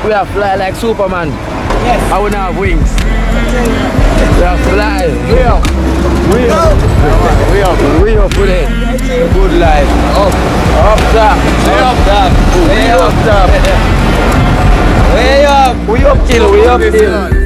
We are fly like Superman. Yes. I will not have wings. We are fly. We up. We up. We up. We up with it. Good life. Up. Up top. Way up top. We up top. Way up. We up kill. We up kill.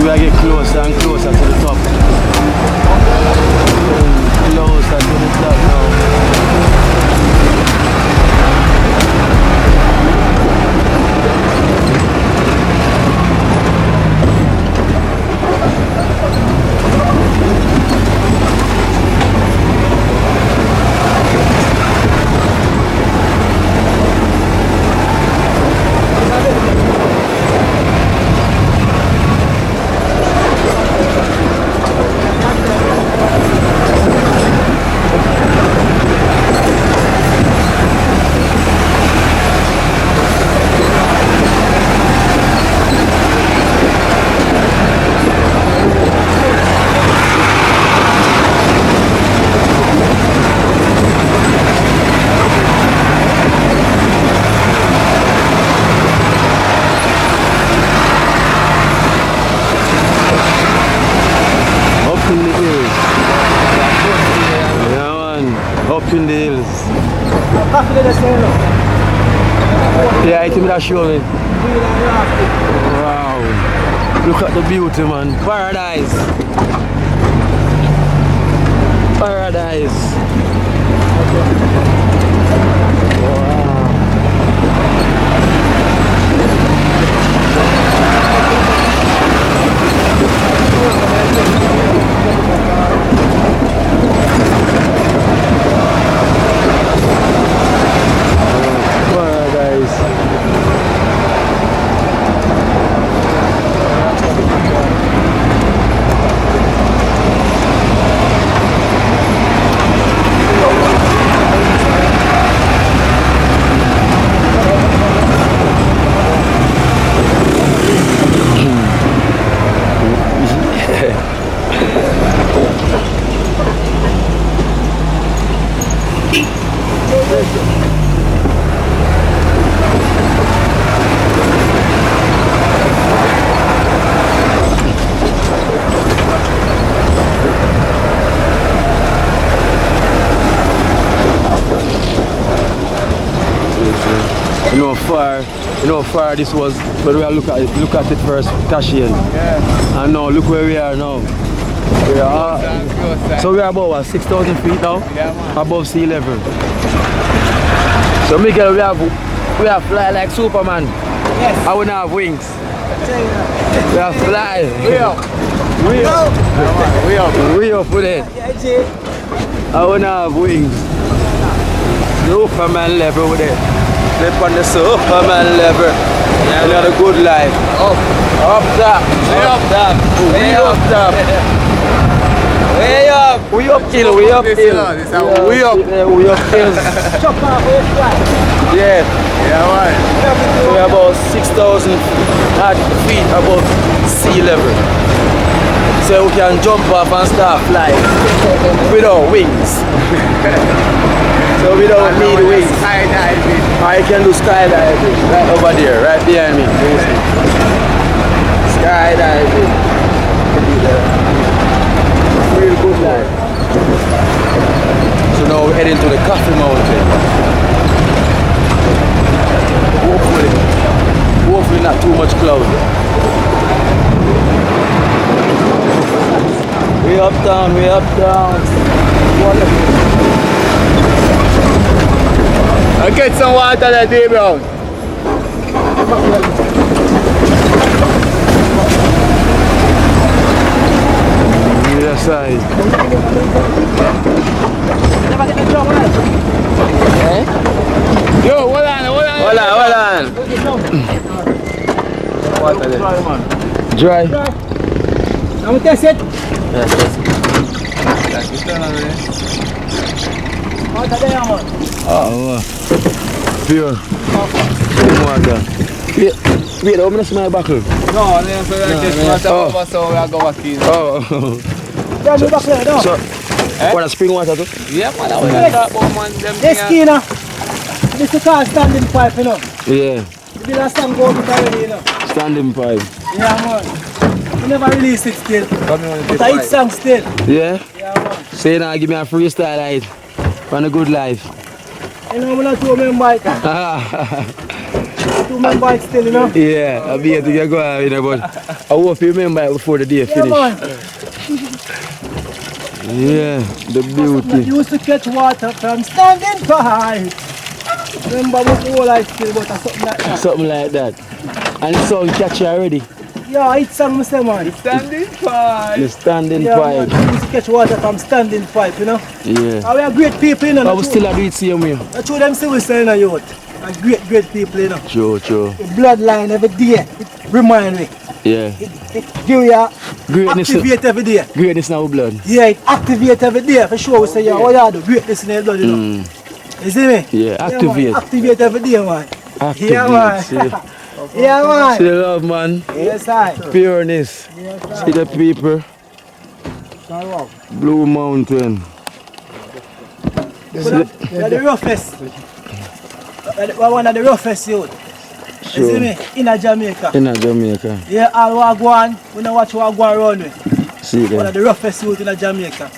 I get closer and closer to the top. Closer to the top now. Up in the hills. Yeah, I think that show me. Wow. Look at the beauty, man. Paradise. Paradise. You know how far this was, but we look at it first, Cashian. Yeah. And now look where we are now. We are, so we are about what, 6,000 feet now? Yeah, man. Above sea level. So Miguel, we are fly like Superman. Yes. I will not have wings. We are fly. We up. We up. We up. We up with it. I will not have wings. Superman level with it. Live on the Superman level. Yeah, we had a good life. Up. Up top. Way up top. Way up top. Way up. We up kill. We up kill. We up. We up kill. Yeah. Yeah, right. We're about 6,000 feet above sea level. So we can jump off and start flying without wings. So we don't need wings. Skydiving. I can do skydiving right over there, right behind me. Skydiving. Real good life. So now we're heading to the Coffee Mountain. hopefully not too much cloud. Way uptown, way uptown. I'll get some water that day, bro. Either side. Yo, hold on. Water there. Dry. Now we test it. Yeah, test it. Water there, man. Oh, pure. Clean water. Wait, how many smell buckle? No, I'm just water, so we are going to keep. Oh. Don't do back there, no. So, what a spring water too? Yeah, man, I will talk about man. This Kino. This is called standing pipe, you know. Yeah, The last time go to already, you know. standing pipe. Yeah, man. We never release it still. But I hit song still. Yeah? Yeah, man. So you now give me a freestyle light from a good life. You know, I'm not two-man bike. Two-man bike still, you know. Yeah, I'll be able to get going, you know, but I hope you remember it before the day Yeah, finish. man. Yeah, the I beauty. used to catch water from standing pipe. Remember what the whole life still, but something like that. Something like that. And it's all catchy already. Yeah, I hit song myself, man. Standing fine. The standing Yeah, pipe. man. I used to catch water from standing pipe, you know. Yeah. And we are great people, you know. I will still do it same way. That's what them say we say in the youth. And great people, you know. True. The bloodline every day. It remind me. Yeah. It give you Greatness. activate every day. Greatness in our blood. Yeah, it activate every day. For sure we say, yeah, what you do? Greatness in your blood, you know. You see me? Yeah, activate. Man, activate every day, man. Activate. Yeah, man. See, Yeah, man. see the love, man. Yes, I. Pureness. Yes, See the people. Blue Mountain. See the- We're the roughest. We're one of the roughest youth. You see Sure. me? In a Jamaica. In Jamaica. Yeah, all Wagwan. We know what Wagwan run with. See One of there. the roughest youth in a Jamaica.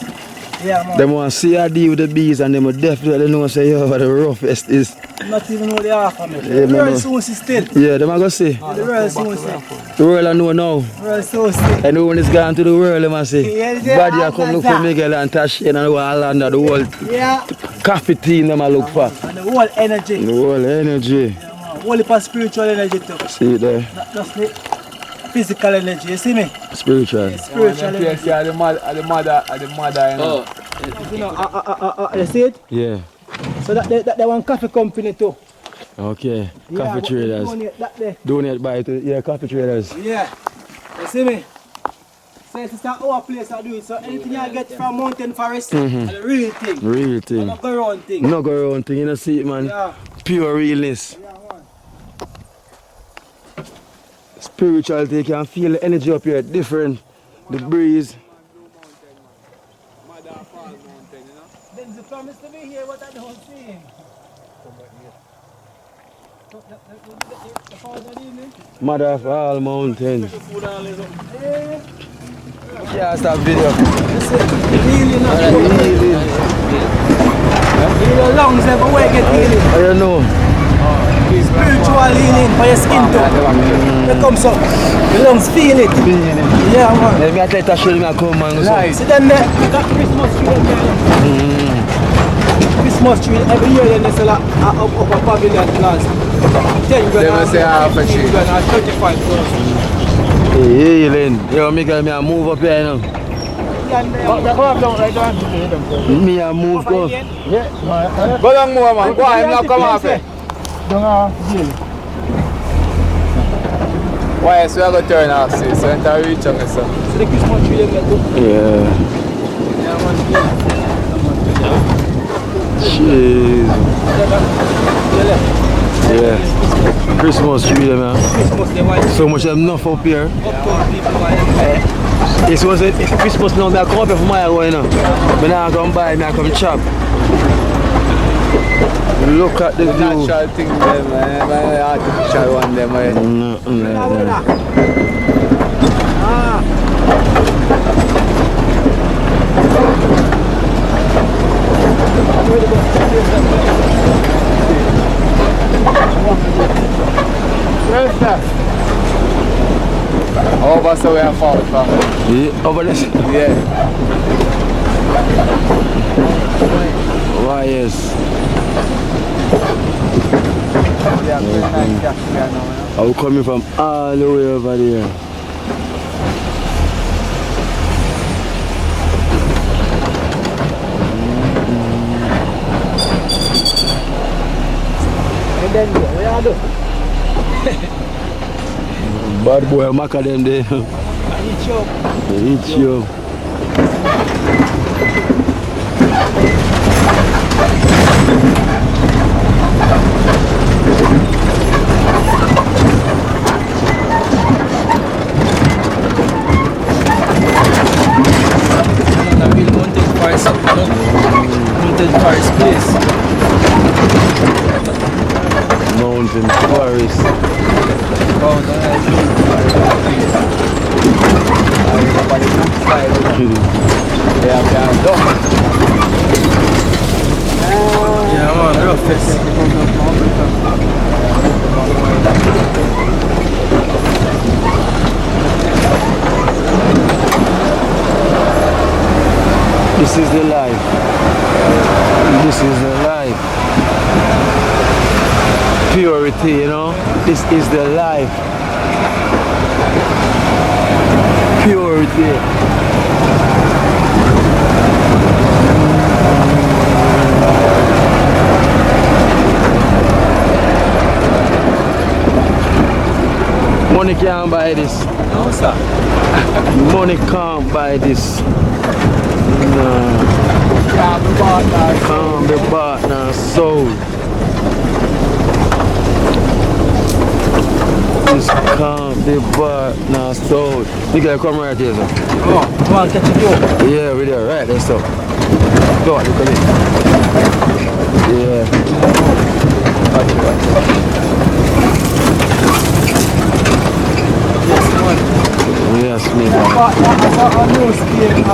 Yeah, man. Them want to see I deal with the bees and them will definitely know say yo what the roughest is. Not even know they are from me. Yeah, The man, world no. soon see still. Yeah, them are gonna say. The world soon see. The world I know now. The world soon see. I know when it's gone to the world, them I say. Yeah, yeah, Body I come look for Miguel and Tashin and the whole Yeah. coffee team them I look for. And the whole energy. The whole energy. Yeah, man. Whole heap of spiritual energy too. See there. Not just the physical energy. You see me? Spiritual. Spiritual energy. Yes, yeah, the mother, you know. You know, you see it? Yeah. So that one coffee company too. Okay. Yeah, Coffee but traders. donate that there. Donate by to coffee traders. Yeah. You see me? So it's our place I do it. So anything I get from mountain forest, is the real thing. Real thing. Not go around thing. No go around thing, you know see it man. Yeah. Pure realness. Yeah, man. Spiritual thing, you can feel the energy up here different. The breeze. Then the promise to be here, what I don't see. Mother of all mountains. Eh, Yeah, stop video. that's it. Healing, Healing. your lungs everywhere get healing. I don't know. Spiritual healing for your skin too. It comes up. Your lungs feel it. Yeah, man. Let me tell you to show me a come man. So. See them there, you got Christmas tree there. Christmas tree, every year then they sell up a pavilion class. 10 grand. They will say half a tree. 35,000. Healing. Yo, Miguel, me a move up here now. Me a move go. Go down more, man. Go on, now come off it. Why, so I go turn off, see, so I reach on myself. So the Christmas tree they get too. Yeah. Jeez. Yeah. Christmas tree there, man. Christmas they want So much enough up here. uptown people want. This was it. Christmas now, I come up here for my way now. But now I come by, I come chop. Look at the view. Natural thing, man. Artificial one, them, man. Where's that? must have a fault from. Yeah, over this. Yeah. Why yes. Yeah, very nice cash here now. I'm coming from all the way over there. And then what you do? Bad boy, Maka them there. Eat you. Mountain forest. Yeah, man, rough fest. This is the life. This is the life. Purity, you know. This is the life. Purity. Money can't buy this. No, sir. Money can't buy this. No. Can't be bought now. Sold. This can't be bought now. Sold. You gotta come right here, sir. Oh, come on, catch a view. Yeah, we're there. Right there, so. Go on, look at it. Yeah. Watch it. Yes, me. A new scheme,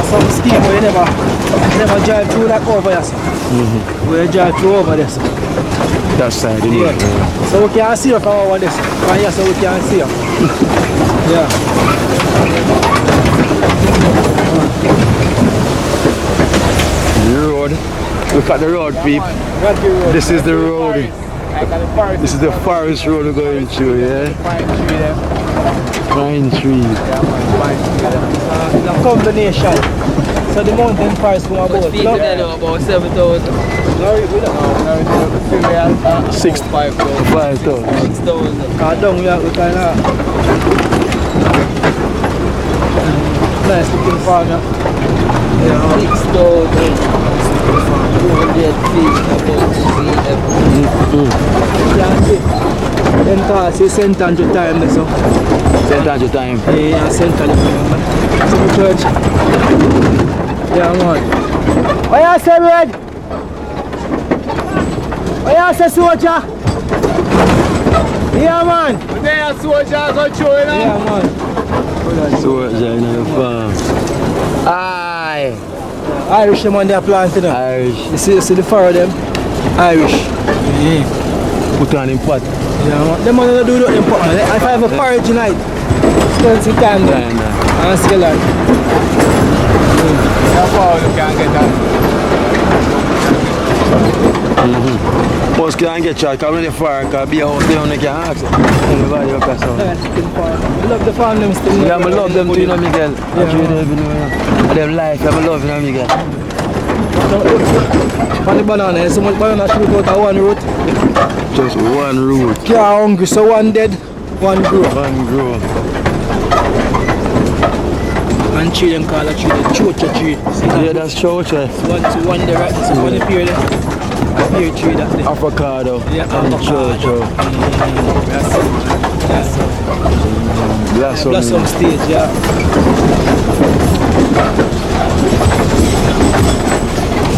some scheme where you never drive through that over there. Where you drive through over there. That side, Yeah. So we can see you from over this. From here, so we can see you. Yeah. The road. Look at the road, people. This is the road. This is the forest road we're going through, yeah? Pine tree. The combination. So the mountain forest come about. People there know about 7,000. No, we don't know. 5,000. 6,000. Down here, we kind of nice looking farm. Yeah. 6,000. 200 feet above sea level. Then cars is St. Andrew time so. St. Andrew time. Yeah, St. Andrew time. So the church. Yeah, man. What you say, Red? What you say, soldier? Yeah, man. There are soldiers going through, you know? Yeah, man. Soldier in the farm. Aye. Irish them on their planting. Irish. You see the fur of them? Irish. Yeah. Put on in pot. Yeah, man. Them man don't do that in pot. If I have a porridge tonight, spend some time there. And skill that. That's how you can get that. Most can't get shot because when they fire, because be out there, they can't ask anybody up there. I love the farm them still. Yeah, I love them too, you know, Miguel. I treat them, you know. Them life, I love you know, Miguel. On the banana, so much banana should go to one root. Just one root. Can't hungry, so one dead, one grow. One grow. And tree them call a tree the chocha tree. Yeah, that's chocha. One the right, so one the pear there. Pear tree that there. Avocado. Yeah, and avocado. chocha. Blossom stage, yeah.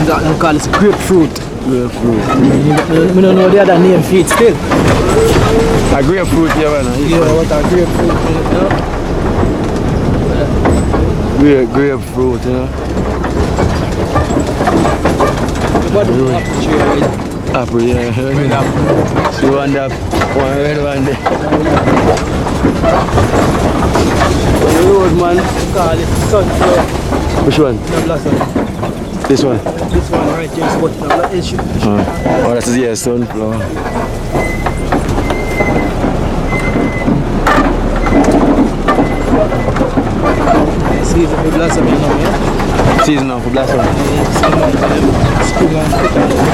That they call it grapefruit. Grapefruit. We don't know the other name for it still. A grapefruut, yeah, man. Yeah, what a grapefruit, you know? Grapefruit, you know. What the apple tree, right? Apple, yeah. Red apple. So one that, one red one there. The road, man. Call it sunflower. Which one? No blossom. This one? This one right here is what it should. Oh, that is, yeah, sunflower. Season for blossom, you know, yeah? Season now for blossom. Spring and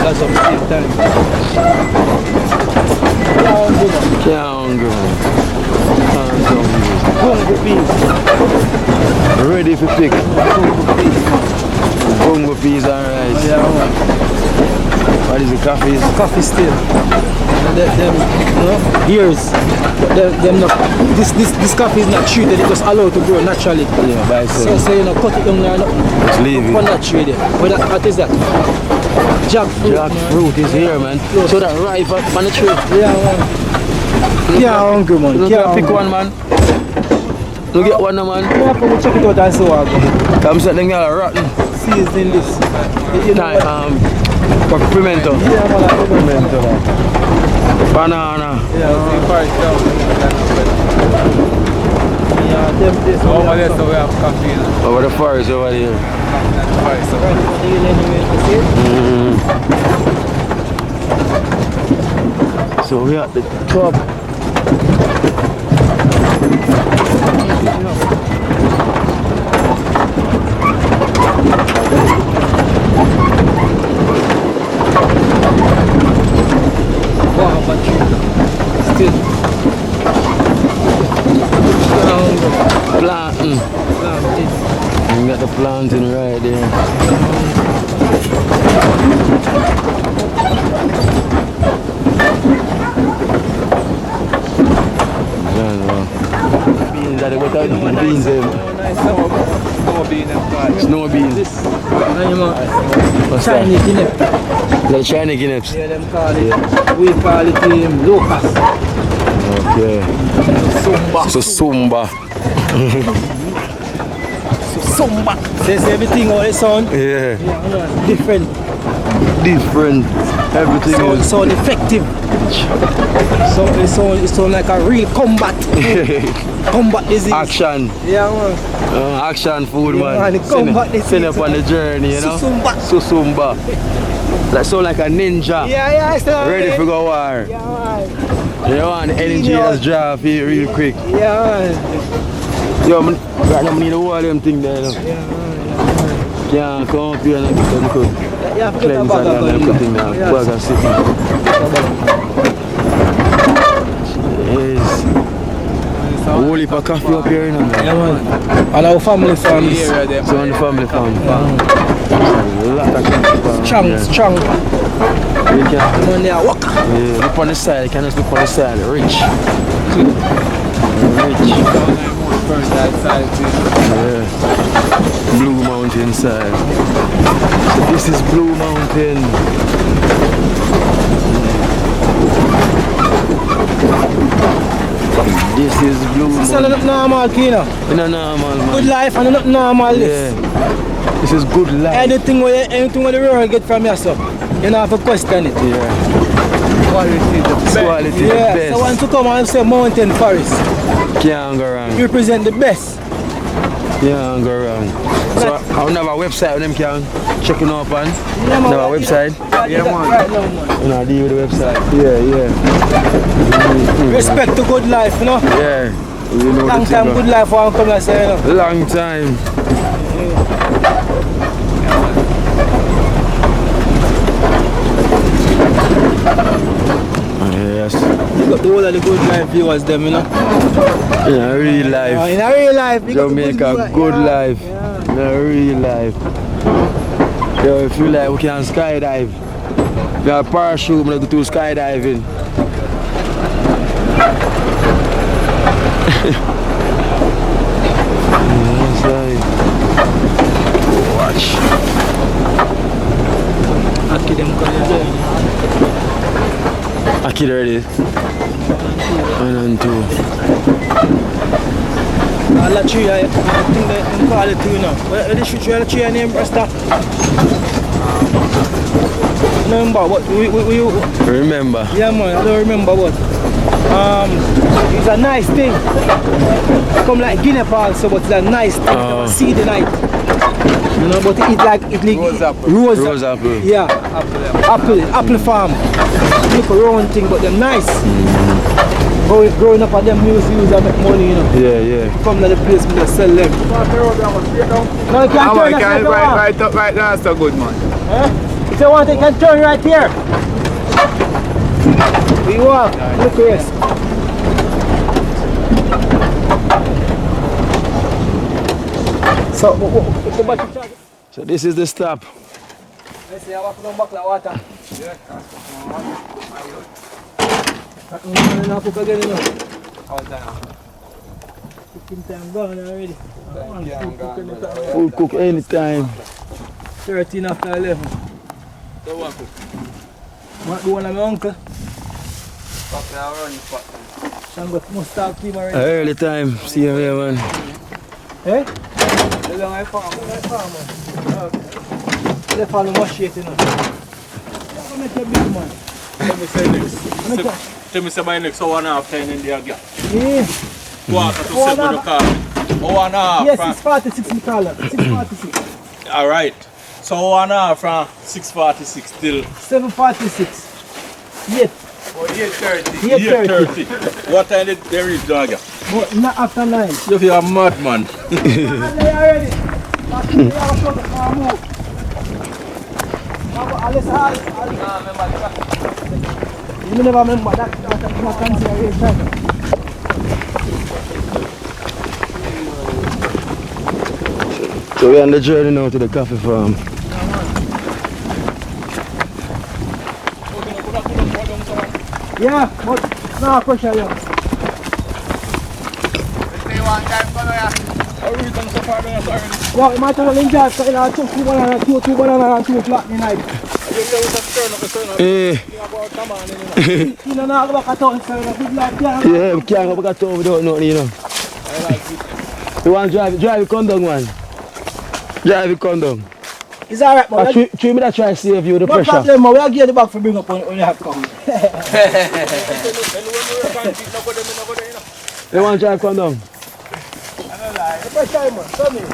blossom same time. Can't go. Bongo peas. Ready for pick. Bongo peas. Bongo peas and rice. Yeah, man. What is the coffee? Coffee still. Them, you know, years. But them not. This coffee is not treated. It just allowed to grow naturally. Yeah, by itself. So you know, cut it down there. It's leaving. What not treated? What is that? Jackfruit. Jackfruit is here, man. So that ripe on the tree. Yeah, man. Yeah, hungry, man. You can pick one, man. You get one, man. Yeah, but we'll check it out and see what I got. Come set them girl rotten. Seasoning this. You know what? Pimento. Yeah, man, like Pimento. Banana. Yeah, them this one. Over there, so we have coffee. Over the forest over there. So we at the top. Still. Planting. You got the planting right there. Beans are the beans. Snow beans. What's Chinese that? guinea. The Chinese guineas. Yeah, them call it. We call it locust. Okay. Sumba. So Sumba. Sumba. Says everything all the sound. Yeah. Different. Different. Everything So is sound effective. So it sound like a real combat. Combat disease. action. Yeah, man. Action food, Yeah, man. man, the combat disease. Send up on the journey, you know. Susumba. Susumba. That sound like a ninja. Yeah, it's not Ready for go war. Yeah, man. You want the energy Kino. just drop here real quick. Yeah, man. Yo, right now I need to wall them thing there. You know. Yeah, man. Can't come up here and get them cook. Yeah, forget Cleanse about and them thing now. Yeah. Burger City. Yes. A whole heap of coffee up here, you know, man. Yeah, man. And our family farms. So on the family farm. A lot of coffee. Strong, Yeah. strong. You can, Man, they are walk. yeah, look on the side, you can just look on the side. Rich. Rich. Yeah. Blue Mountain side. So this is Blue Mountain. This is Blue This is Mountain. not normal, Kino. No, normal, man. Good life and not normal this. Yeah. This is good life. Anything where the world get from yourself, you don't have to question it. Yeah. Quality the best. Quality Yeah, the best. so once you come and say mountain forest, Can't go wrong. you represent the best. Can't go wrong. So I have a website with them can check it up on. Yeah, man, Have a website. Yeah, man. Right now, man. You know, deal with the website. Yeah. Respect to good life, you know. Yeah. You know Long the time thing, good life, I come and say, you know. Long time. Yes. You got the whole of the good life viewers, them, you know. In a real life. In a real life, you got the Jamaica, good yeah, life. Yeah. In a real life. Yo, if you like, we can skydive. We have parachute, we do skydiving. Yes, right. Watch. Okay, them come here. Aki ready. 1 and 2. All the tree, I think they call it, you know. Where the tree name, Rasta? remember what we Remember? yeah man, I don't remember what. It's a nice thing. Come like Guinea also, but it's a nice thing. See the night. You know, but it like Rose apple. Rose apple. Yeah. Apple farm. Make a round thing, but they're nice. Growing up at them museums and make money, you know. Yeah. Come to the place and just sell them. No, you can't turn right up right now, that's so good man. If you want, you can turn right here. We walk. Look at this. So, what's the battery charge? So this is the stop. Let's see, I want to go back like water. Yeah. Cooking time gone already. Full cook anytime. 13 after 11. So what cook? What do one of my uncle? Fuck now, run the pot. Shangot must start team already. Early time. See you here, man. Eh? The long I farm. They follow my shit, you know. How make a big man? Tell me say next. Tell me say my next 1.5 time in the gap. Yeah. Quarter to 7 the car. 1.5. Yes, 646 me call it. 646. Alright. So 1.5 from 6.46 till 746. Yet. Oh, 8:30. 8:30. What time did they reach the gap? But not after 9. You feel a madman. And they already. They are short of our move. You never remember that. I can't say So we're on the journey now to the coffee farm. yeah, but no pressure, yeah. Say one time, come here. Well, my turn in jazz, so I took 2 bananas, 2 bananas and 2 o'clock in the night. You know, now I go back at good luck, Yeah, we can't go back at home without nothing, you know. You want to drive it come down, man. Drive it come down. It's alright, man. Three minutes try to save you the No pressure. problem, man. We'll get the bag for bring up when you have to come. You want to drive come down? The pressure, man. Come here.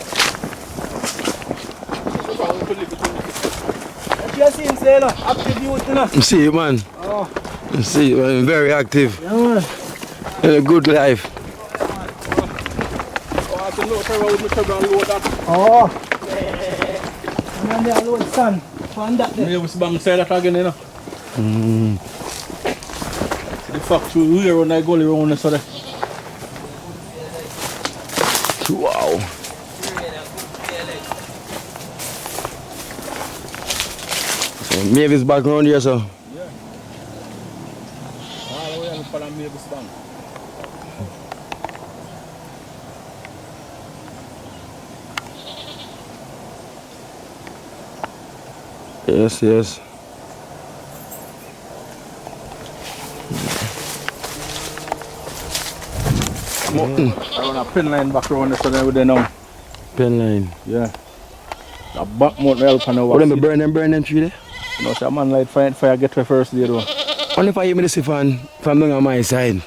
What you see him say, no? Active youth, you know? You see it, man. Oh. You see it, man. Very active. Yeah, man. In a good life. Oh. And then they load sand. Find that there. You was bang say that again, you know. See the factory here when I go around the side. Wow. So Mavis back around here, so. Yeah. All the way and follow Mavis Bank. Yes, yes. I run a pin line back around the side over there now. Pen line. Yeah. The back mount help and What am I burn them tree there? you know, so a man light fire get to first day though. Only if I hear me this from down on my side.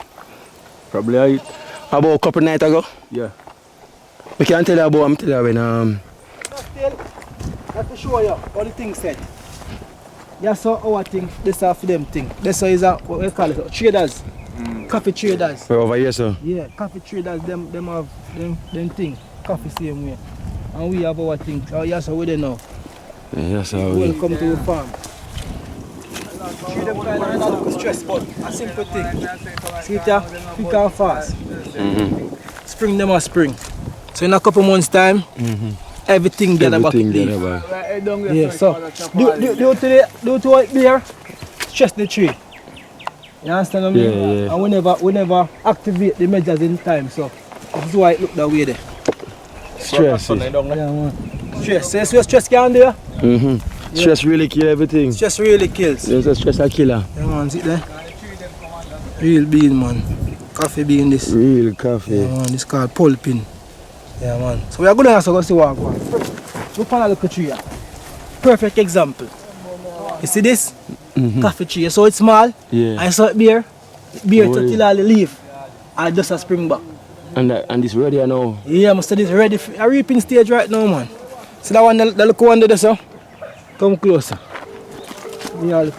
Probably I About a couple nights ago. yeah. We can't tell you about I'm telling you when Still, I have to show you all the things said. That's our thing, this is for them thing. This is a, what we call it, traders. Coffee traders. we're over here, so. Yeah, coffee traders, them have them thing. Coffee same way. And we have our thing. Oh yes, so we there now. Yeah, that's how we. Welcome to the farm. Trade them kind of not look stress, but a simple thing. See it here, quick and fast. Spring them a spring. So in a couple months time, everything get a back Everything leaf. there, boy. Yeah, so do to it there, stress the tree. You understand what I mean? Yeah, yeah. And we never activate the measures in time, so that's why it look that way there. Stress. Yeah, man. Stress. So stress can do. Stress really kill everything. Stress really kills. There's a stress a killer. Yeah, man, see there? Real bean, man. Coffee bean this. Real coffee. Yeah, man, this called pulping. Yeah, man. So we are going to have to go see what one. Look on a look tree here. Perfect example. You see this? Coffee tree. So it's small. Yeah. I saw it beer. Beer Oh, to till all the leaf. I just a spring back. And it's ready now. Yeah, Mr. This ready for a reaping stage right now, man. See that one, that look one there, so? Come closer. Yeah, look.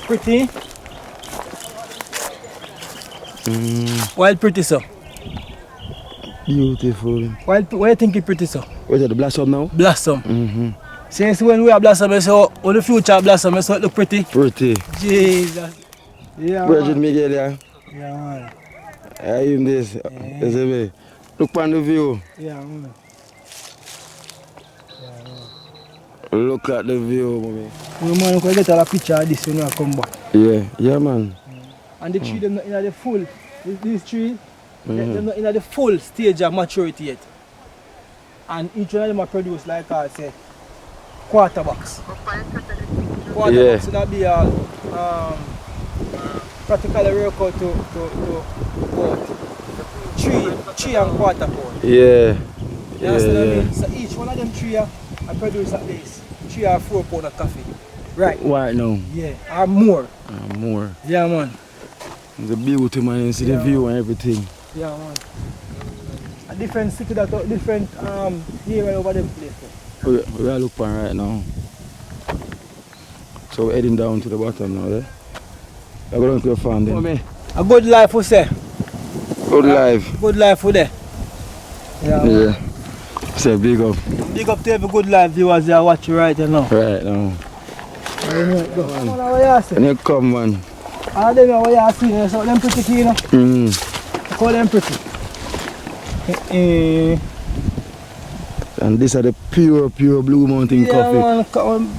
Pretty. Wild pretty, so. Beautiful. Why you think it's pretty, so? What is the blossom now? Blossom. Since when we have blossom, so all the future blossom, so it look pretty. Pretty. Jesus. Yeah. Virgin Miguel, yeah. Yeah, man. I am this. You see me? Look on the view. Yeah, man. Look at the view, mommy. You man, you can get a picture of this when you come back. Yeah, man. And the tree, them not in the full. This tree, them not in the full stage of maturity yet. And each one of them are produced, like I said, quarter box. Quarter box, so that be a practically work out to about 3 and quarter pound. Yeah. You understand what I mean? So each one of them tree I produce at least 3 or 4 pounds of coffee. Right. Right now. Yeah, or more. More. Yeah, man. The beauty, man. You see the view and everything. Yeah, man. A different city that different area over them place. We are looking right now. So we're heading down to the bottom now, eh? We're going to the farm then. A good life, we say. Good life. Good life for there. Yeah. Say big up. Big up to every good life viewers that watch you right now. Right now. And you come, man. All them what you see, so them pretty Kino. Call them pretty. And these are the pure Blue Mountain coffee. Man,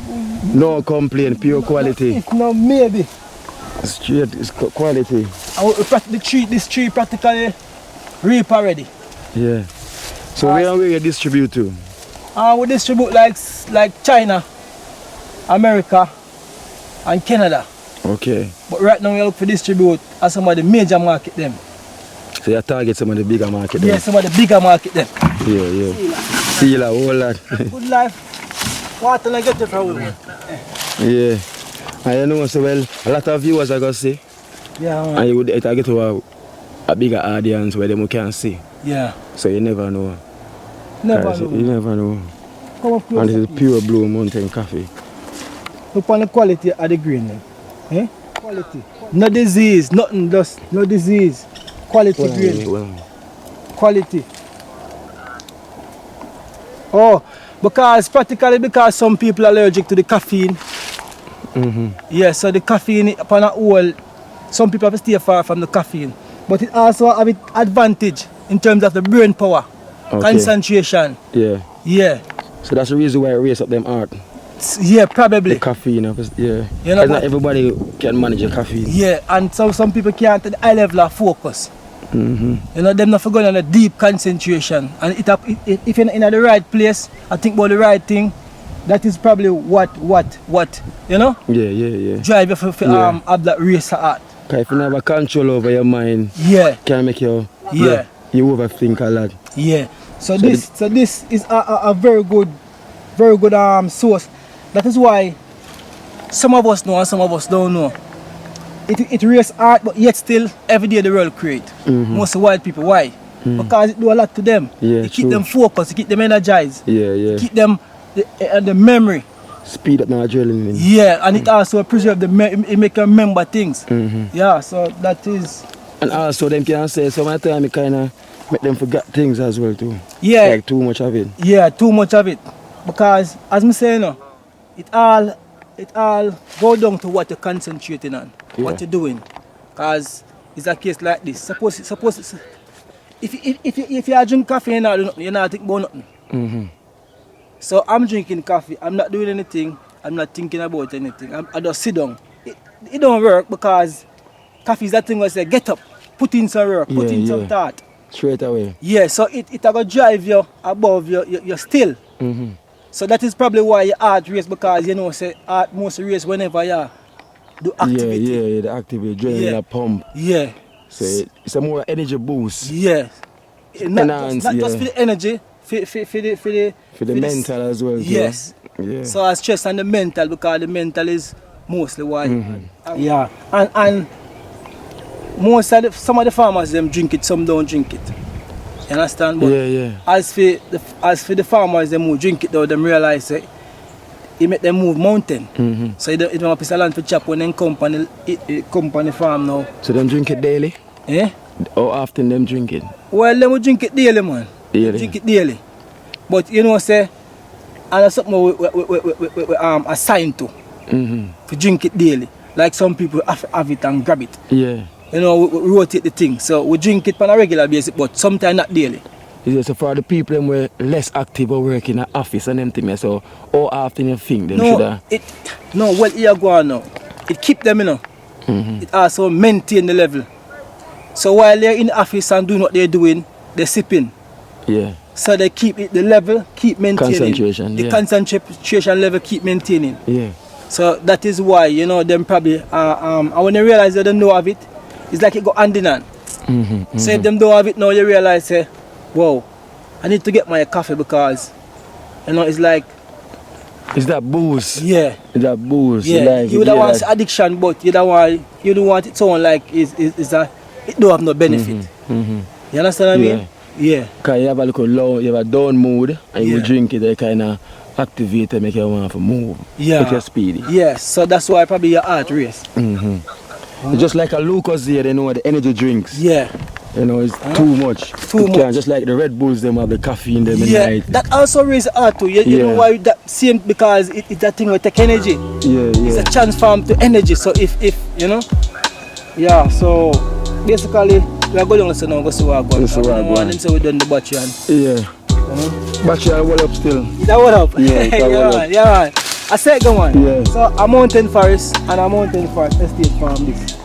no complaint, pure quality. It's no maybe. Straight, it's quality. This tree practically reap already. Yeah. So where you distribute to? We distribute like China, America, and Canada. Okay. But right now we look for distribute as some of the major market them. So you target some of the bigger market then? Yeah, some of the bigger market them. Yeah. Sealer, all that. Good life. What I get it from women. Yeah. And you know, so well, a lot of viewers are going to see. Yeah, man. And you would target to a bigger audience where them can see. Yeah. So you never know. Never know. You never know. Come up close. And this is pure Blue Mountain coffee. Look on the quality of the green then. Eh? Quality. No disease, nothing, just no disease. Quality green. Quality. Oh, because some people are allergic to the caffeine. Yeah, so the caffeine upon a whole, some people have to stay far from the caffeine. But it also have an advantage in terms of the brain power, concentration. Yeah. So that's the reason why it raise up them heart. Yeah, probably. The caffeine, yeah. You know, not everybody can manage the caffeine. Yeah, and so some people can't at the high level of focus. You know, them not for going on a deep concentration. And if you're in the right place, I think about the right thing, that is probably what, you know? Yeah. Drive you for have that race of heart. Because if you have a control over your mind, can make you, you overthink a lot. Yeah. So this is a very good source. That is why some of us know and some of us don't know. It raises art, but yet still every day the world create. Most white people. Why? Because it do a lot to them. It keep them focused, it keep them energized. Keep them the memory. Speed up the adrenaline. Yeah, and it also preserve it make them remember things. Yeah, so that is. And also them can say sometimes it kinda make them forget things as well too. Yeah. Like too much of it. Yeah, too much of it. Because as I say, it all go down to what you're concentrating on, what you're doing. Because it's a case like this. Suppose if you drink coffee, you're not thinking about nothing. So I'm drinking coffee, I'm not doing anything, I'm not thinking about anything. I just sit down. It don't work because coffee is that thing where I say get up, put in some work, put in some thought. Straight away. Yeah, so it will drive you above you're still. So that is probably why your heart race, because you know say heart must race whenever you do activity. Yeah, the activity, adrenaline pump. Yeah. So it's a more energy boost. Yeah. Not just for the energy, For the mental as well. Yes. Yeah. So I stress on the mental because the mental is mostly why. Yeah. And most of some of the farmers them drink it, some don't drink it. You understand? But as for the farmers them who drink it though, them realize it make them move mountain. So it don't have a land for chop when them company farm now. So them drink it daily? Eh? How often them drink it? Well, them will drink it daily, man. Daily? Drink it daily. But you know, say, and that's something we assigned to. To drink it daily. Like some people have it and grab it. Yeah. You know, we rotate the thing. So we drink it on a regular basis, but sometimes not daily. So for the people them were less active or working in the office and everything, so how often you think them should well, here go on now. It keep them, you know. It also maintain the level. So while they're in the office and doing what they're doing, they're sipping. Yeah. So they keep it, the level, keep maintaining. Concentration, the concentration level keep maintaining. Yeah. So that is why, you know, them probably, and when they realize they don't know of it, it's like it go hand in hand. So if them don't have it now, you realize, say, whoa, I need to get my coffee because, you know, it's like... It's that booze. Yeah. It's that booze. Yeah. Like You don't want addiction, but you don't want it sound like it don't have no benefit. You understand what I mean? Yeah. Because you have a little low, you have a down mood, and you drink it, they kind of activate and make you want to move. Yeah. Make you speedy. Yes, so that's why probably your heart race. It's just like a Lucas here, they know the energy drinks. Yeah. You know, it's too much. Too much. Just like the Red Bulls, them have the caffeine them in Yeah, night. that also raises heart too. You know why that same, because it's that thing will take energy. Yeah. It's a transform to energy. So if you know, yeah. So basically, we are going to now go see what I'm going. So we done the battery. Yeah. Battery what up still? That what up? Yeah, yeah, man. I said go on. Yeah. So a mountain forest and a mountain forest estate farm this.